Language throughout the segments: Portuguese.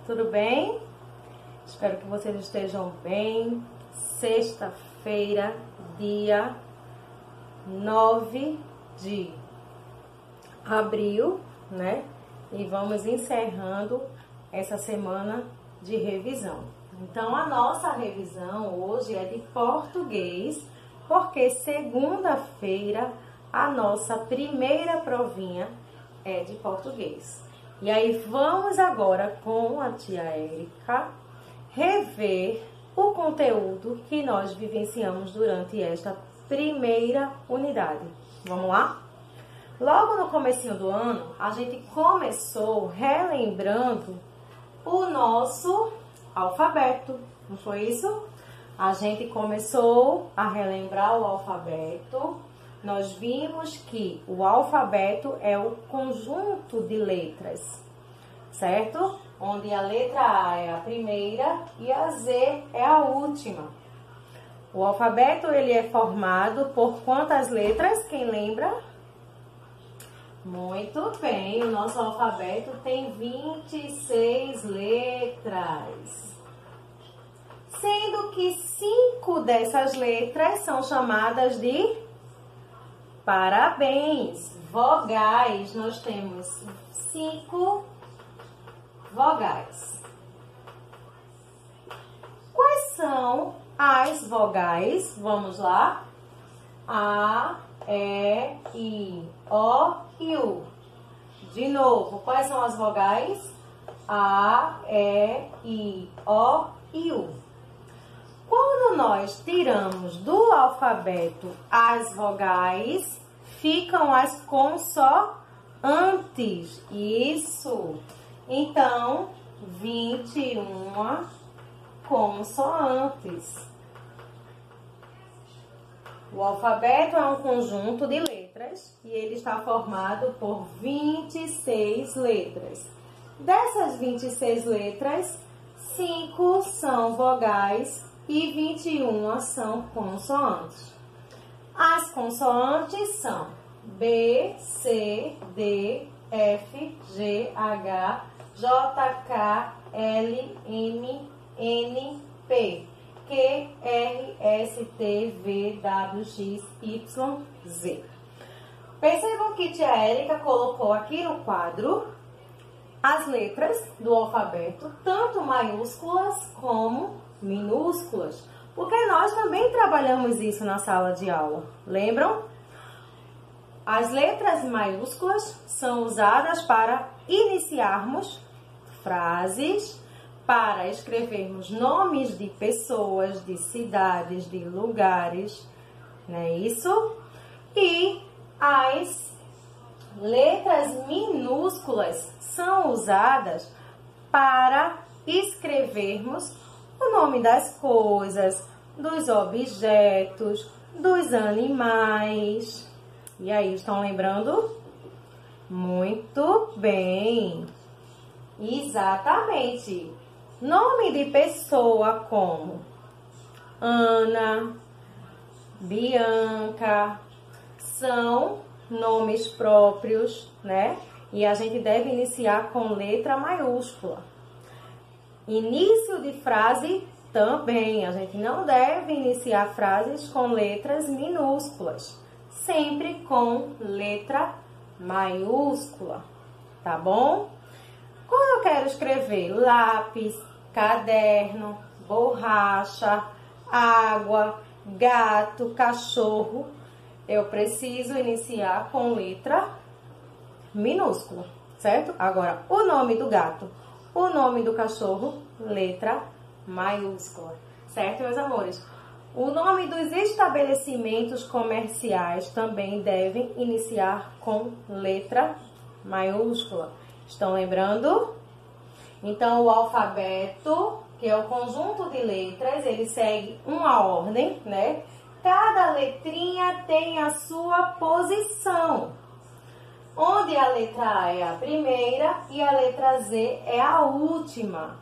Tudo bem? Espero que vocês estejam bem. Sexta-feira, dia 9 de abril, né? E vamos encerrando essa semana de revisão. Então, a nossa revisão hoje é de português, porque segunda-feira a nossa primeira provinha é de português. E aí vamos agora com a tia Érica rever o conteúdo que nós vivenciamos durante esta primeira unidade. Vamos lá? Logo no comecinho do ano, a gente começou relembrando o nosso alfabeto, não foi isso? A gente começou a relembrar o alfabeto. Nós vimos que o alfabeto é o conjunto de letras, certo? Onde a letra A é a primeira e a Z é a última. O alfabeto ele é formado por quantas letras? Quem lembra? Muito bem, o nosso alfabeto tem 26 letras. Sendo que 5 dessas letras são chamadas de parabéns, vogais. Nós temos 5 vogais. Quais são as vogais? Vamos lá. A, E, I, O e U. De novo, quais são as vogais? A, E, I, O e U. Quando nós tiramos do alfabeto as vogais, ficam as consoantes. Isso. Então, 21 consoantes. O alfabeto é um conjunto de letras e ele está formado por 26 letras. Dessas 26 letras, 5 são vogais e 21 são consoantes. As consoantes são B, C, D, F, G, H, J, K, L, M, N, P, Q, R, S, T, V, W, X, Y, Z. Percebam que tia Érica colocou aqui no quadro as letras do alfabeto, tanto maiúsculas como minúsculas, porque nós também trabalhamos isso na sala de aula, lembram? As letras maiúsculas são usadas para iniciarmos frases, para escrevermos nomes de pessoas, de cidades, de lugares, não é isso? E as letras minúsculas são usadas para escrevermos o nome das coisas, dos objetos, dos animais. E aí, estão lembrando? Muito bem! Exatamente! Nome de pessoa como Ana, Bianca, são nomes próprios, né? E a gente deve iniciar com letra maiúscula. Início de frase também. A gente não deve iniciar frases com letras minúsculas. Sempre com letra maiúscula. Tá bom? Quando eu quero escrever lápis, caderno, borracha, água, gato, cachorro, eu preciso iniciar com letra minúscula, certo? Agora, o nome do gato, o nome do cachorro, letra maiúscula, certo, meus amores? O nome dos estabelecimentos comerciais também devem iniciar com letra maiúscula. Estão lembrando? Então, o alfabeto, que é o conjunto de letras, ele segue uma ordem, né? Cada letrinha tem a sua posição, onde a letra A é a primeira e a letra Z é a última.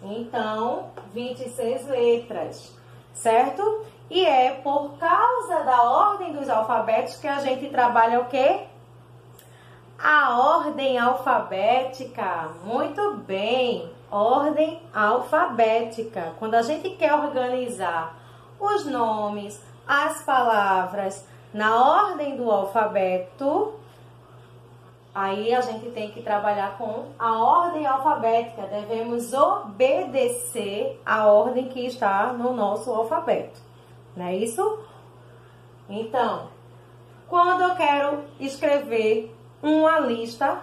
Então, 26 letras, certo? E é por causa da ordem dos alfabetos que a gente trabalha o quê? A ordem alfabética. Muito bem. Ordem alfabética. Quando a gente quer organizar os nomes, as palavras na ordem do alfabeto, aí a gente tem que trabalhar com a ordem alfabética. Devemos obedecer a ordem que está no nosso alfabeto. Não é isso? Então, quando eu quero escrever uma lista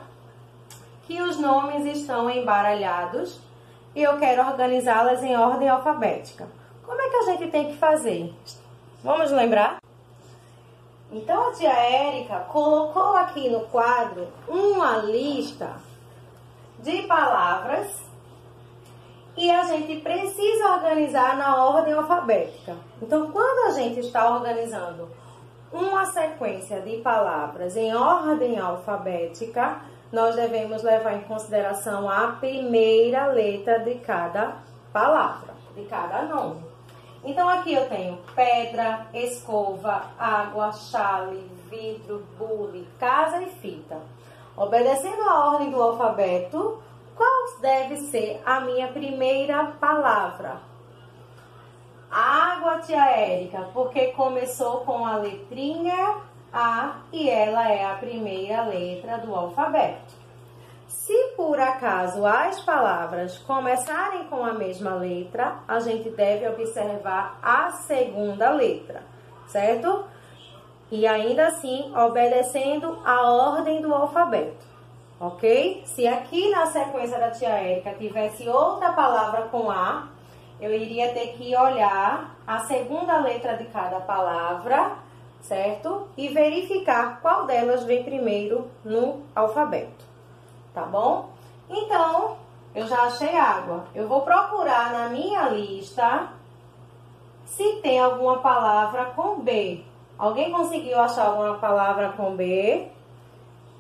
que os nomes estão embaralhados e eu quero organizá-las em ordem alfabética, como é que a gente tem que fazer? Vamos lembrar? Então, a tia Érica colocou aqui no quadro uma lista de palavras e a gente precisa organizar na ordem alfabética. Então, quando a gente está organizando uma sequência de palavras em ordem alfabética, nós devemos levar em consideração a primeira letra de cada palavra, de cada nome. Então, aqui eu tenho pedra, escova, água, chale, vidro, bule, casa e fita. Obedecendo a ordem do alfabeto, qual deve ser a minha primeira palavra? Água, tia Érica, porque começou com a letrinha A e ela é a primeira letra do alfabeto. Se por acaso as palavras começarem com a mesma letra, a gente deve observar a segunda letra, certo? E ainda assim, obedecendo a ordem do alfabeto, ok? Se aqui na sequência da tia Érica tivesse outra palavra com A, eu iria ter que olhar a segunda letra de cada palavra, certo? E verificar qual delas vem primeiro no alfabeto, tá bom? Então, eu já achei água. Eu vou procurar na minha lista se tem alguma palavra com B. Alguém conseguiu achar alguma palavra com B?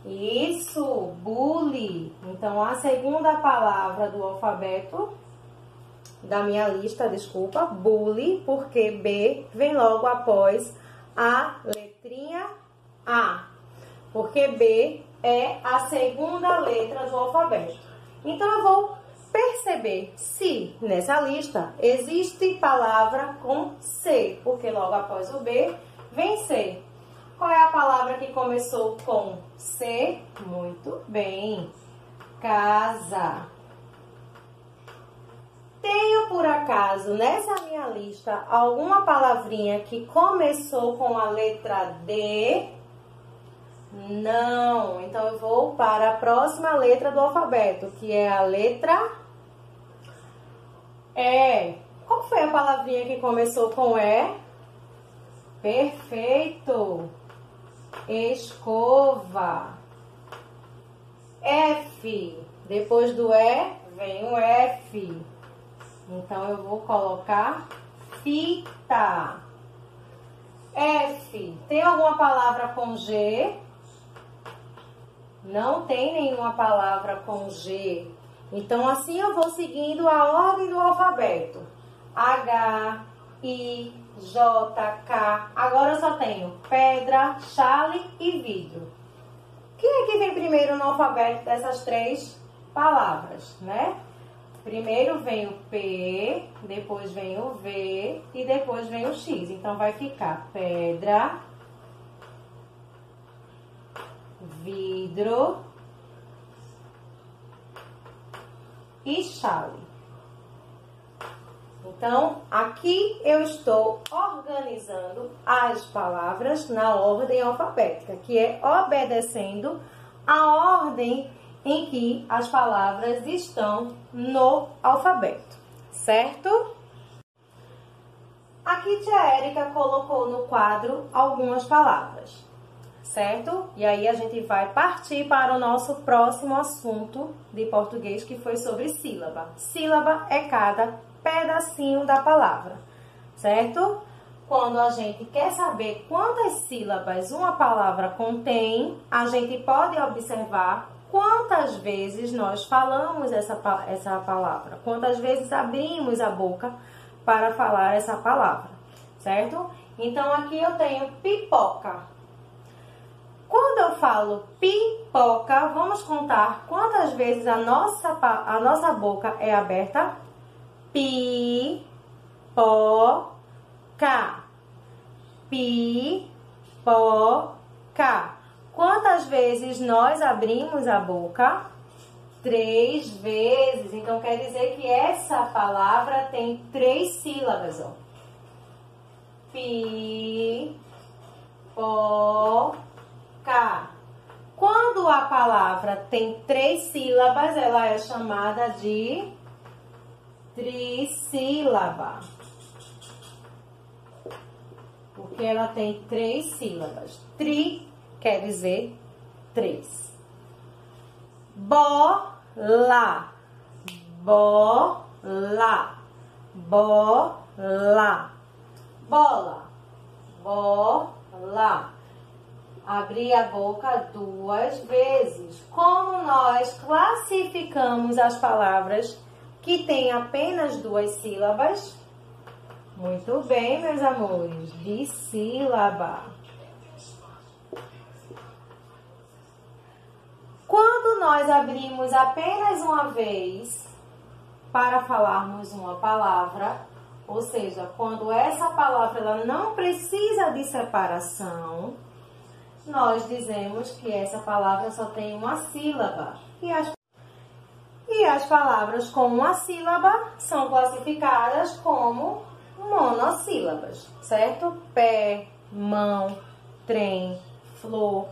Isso, bule. Então, a segunda palavra do alfabeto, da minha lista, desculpa, bule, porque B vem logo após a letrinha A. Porque B é a segunda letra do alfabeto. Então, eu vou perceber se nessa lista existe palavra com C, porque logo após o B vem C. Qual é a palavra que começou com C? Muito bem. Casa. Tenho, por acaso, nessa minha lista, alguma palavrinha que começou com a letra D? Não. Então, eu vou para a próxima letra do alfabeto, que é a letra E. Qual foi a palavrinha que começou com E? Perfeito. Escova. F. Depois do E, vem o F. Então, eu vou colocar fita. F. Tem alguma palavra com G? Não tem nenhuma palavra com G. Então, assim eu vou seguindo a ordem do alfabeto. H, I, J, K. Agora eu só tenho pedra, chale e vidro. Quem é que vem primeiro no alfabeto dessas três palavras, né? Primeiro vem o P, depois vem o V e depois vem o X. Então, vai ficar pedra, vidro e chale. Então, aqui eu estou organizando as palavras na ordem alfabética, que é obedecendo a ordem em que as palavras estão no alfabeto, certo? Aqui tia Érica colocou no quadro algumas palavras, certo? E aí a gente vai partir para o nosso próximo assunto de português, que foi sobre sílaba. Sílaba é cada pedacinho da palavra, certo? Quando a gente quer saber quantas sílabas uma palavra contém, a gente pode observar quantas vezes nós falamos essa palavra, quantas vezes abrimos a boca para falar essa palavra, certo? Então, aqui eu tenho pipoca. Quando eu falo pipoca, vamos contar quantas vezes a nossa boca é aberta? Pipoca. Pipoca. Quantas vezes nós abrimos a boca? 3 vezes. Então, quer dizer que essa palavra tem 3 sílabas, ó. Pipoca. Quando a palavra tem 3 sílabas, ela é chamada de trissílaba. Porque ela tem 3 sílabas. Tri quer dizer 3. Bola. Bola. Bola. Bola. Bola. Abrir a boca 2 vezes. Como nós classificamos as palavras que têm apenas 2 sílabas? Muito bem, meus amores. Dissílaba. Quando nós abrimos apenas uma vez para falarmos uma palavra, ou seja, quando essa palavra ela não precisa de separação, nós dizemos que essa palavra só tem uma sílaba. E as palavras com uma sílaba são classificadas como monossílabas, certo? Pé, mão, trem, flor,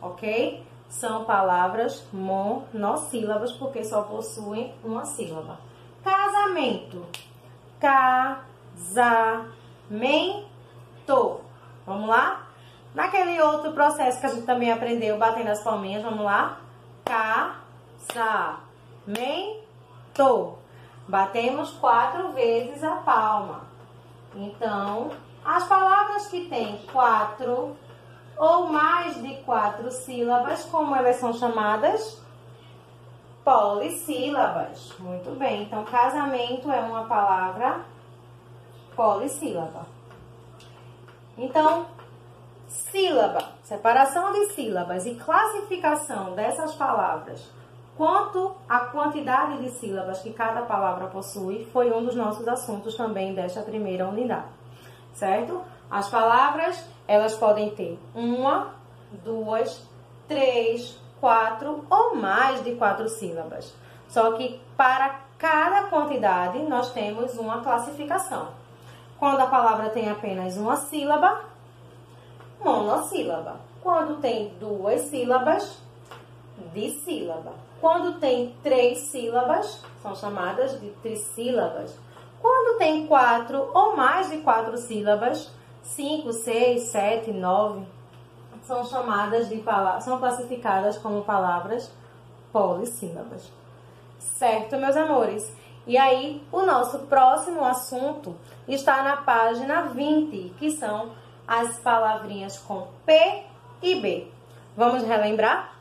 ok? São palavras monossílabas porque só possuem uma sílaba. Casamento. Casamento. Vamos lá? Naquele outro processo que a gente também aprendeu, batendo as palminhas, vamos lá? Casamento. Batemos 4 vezes a palma. Então, as palavras que têm 4 ou mais de 4 sílabas, como elas são chamadas? Polissílabas. Muito bem. Então, casamento é uma palavra polissílaba. Então, sílaba, separação de sílabas e classificação dessas palavras quanto à quantidade de sílabas que cada palavra possui foi um dos nossos assuntos também desta primeira unidade, certo? As palavras, elas podem ter 1, 2, 3, 4 ou mais de 4 sílabas. Só que para cada quantidade nós temos uma classificação. Quando a palavra tem apenas uma sílaba, monossílaba. Quando tem 2 sílabas, dissílaba. Quando tem 3 sílabas, são chamadas de trissílabas. Quando tem 4 ou mais de 4 sílabas, 5, 6, 7, 9, são chamadas de palavras, são classificadas como palavras polissílabas. Certo, meus amores? E aí, o nosso próximo assunto está na página 20, que são as palavrinhas com P e B. Vamos relembrar?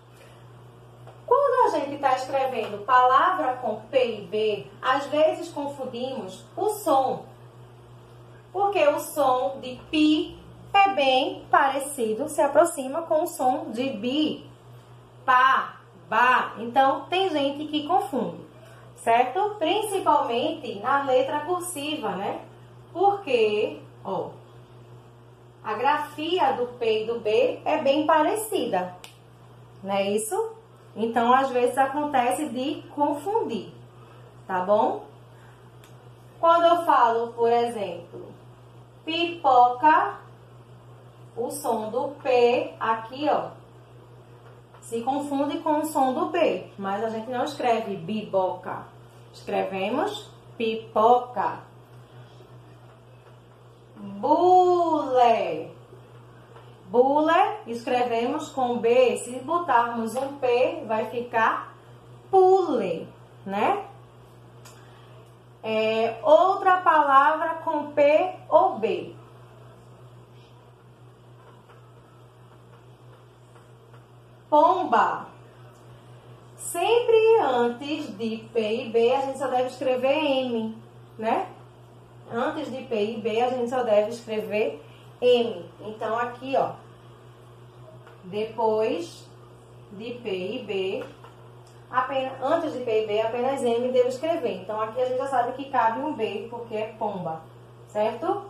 Quando a gente está escrevendo palavra com P e B, às vezes confundimos o som. Porque o som de pi é bem parecido, se aproxima com o som de bi, pá, bá. Então, tem gente que confunde, certo? Principalmente na letra cursiva, né? Porque, ó, a grafia do P e do B é bem parecida, não é isso? Então, às vezes acontece de confundir, tá bom? Quando eu falo, por exemplo, pipoca, o som do P aqui, ó, se confunde com o som do B, mas a gente não escreve biboca, escrevemos pipoca. Bule. Bule, escrevemos com B. Se botarmos um P, vai ficar pule, né? Outra palavra com P ou B. Pomba. Sempre antes de P e B, a gente só deve escrever M, né? Antes de P e B, a gente só deve escrever M. Então, aqui, ó. Depois de P e B, antes de P e B, apenas M devo escrever. Então, aqui a gente já sabe que cabe um B, porque é pomba, certo?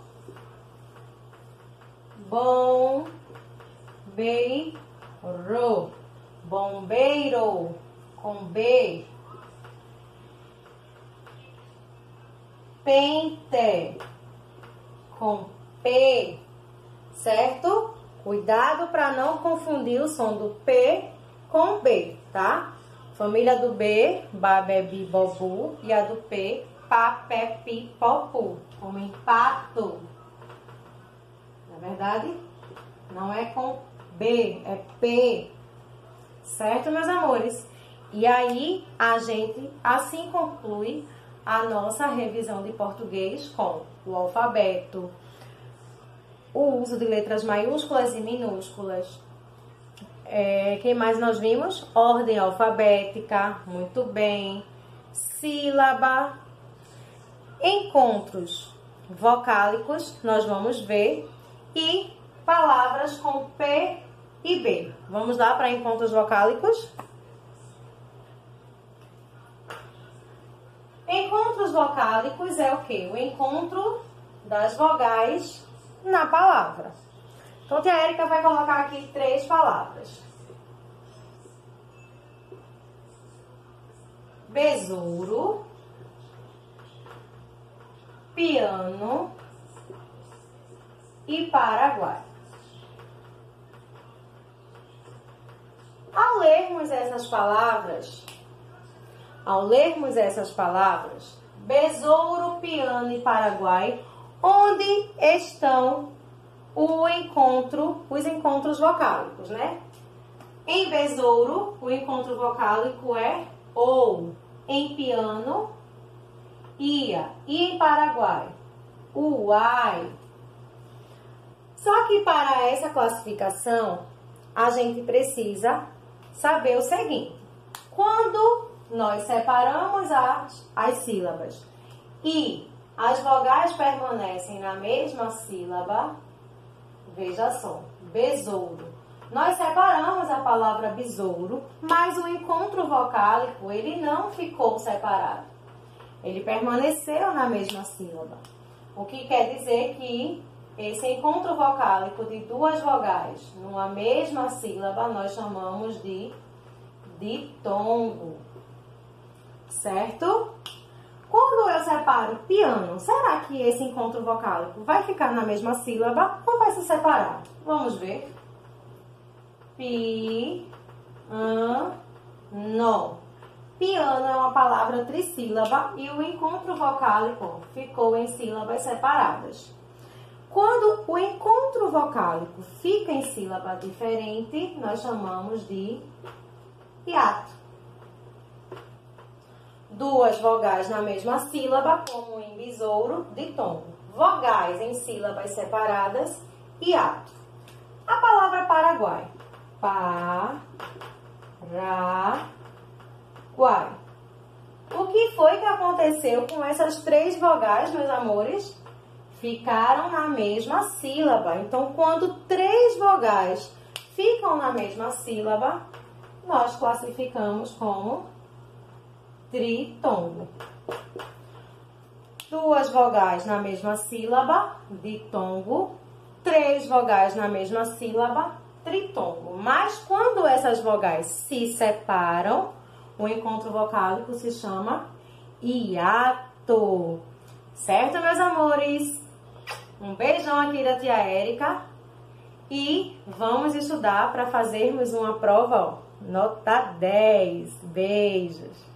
Bombeiro, bombeiro, com B. Pente, com P, certo? Cuidado para não confundir o som do P com B, tá? Família do B, babebi, bobu, e a do P, papepi, popu, como empato. Na verdade, não é com B, é P, certo, meus amores? E aí, a gente assim conclui a nossa revisão de português com o alfabeto, o uso de letras maiúsculas e minúsculas. Quem mais nós vimos? Ordem alfabética, muito bem. Sílaba. Encontros vocálicos, nós vamos ver. E palavras com P e B. Vamos lá para encontros vocálicos? Encontros vocálicos é o quê? O encontro das vogais na palavra. Então, a tia Érica vai colocar aqui 3 palavras. Besouro, piano e Paraguai. Ao lermos essas palavras, besouro, piano e Paraguai, onde estão os encontros vocálicos, né? Em besouro, o encontro vocálico é ou. Em piano, ia. E em Paraguai, uai. Só que para essa classificação, a gente precisa saber o seguinte. Quando nós separamos as sílabas e as vogais permanecem na mesma sílaba, veja só, besouro. Nós separamos a palavra besouro, mas o encontro vocálico, ele não ficou separado. Ele permaneceu na mesma sílaba. O que quer dizer que esse encontro vocálico de 2 vogais numa mesma sílaba, nós chamamos de ditongo. Certo? Quando eu separo piano, será que esse encontro vocálico vai ficar na mesma sílaba ou vai se separar? Vamos ver. Piano. Piano é uma palavra trissílaba e o encontro vocálico ficou em sílabas separadas. Quando o encontro vocálico fica em sílaba diferente, nós chamamos de hiato. 2 vogais na mesma sílaba, como em besouro, ditongo. Vogais em sílabas separadas, hiato. A palavra Paraguai. Paraguai. O que foi que aconteceu com essas 3 vogais, meus amores? Ficaram na mesma sílaba. Então, quando 3 vogais ficam na mesma sílaba, nós classificamos como tritongo. 2 vogais na mesma sílaba, ditongo. 3 vogais na mesma sílaba, tritongo. Mas quando essas vogais se separam, o encontro vocálico se chama hiato. Certo, meus amores? Um beijão aqui da tia Érica. E vamos estudar para fazermos uma prova, ó, nota 10. Beijos!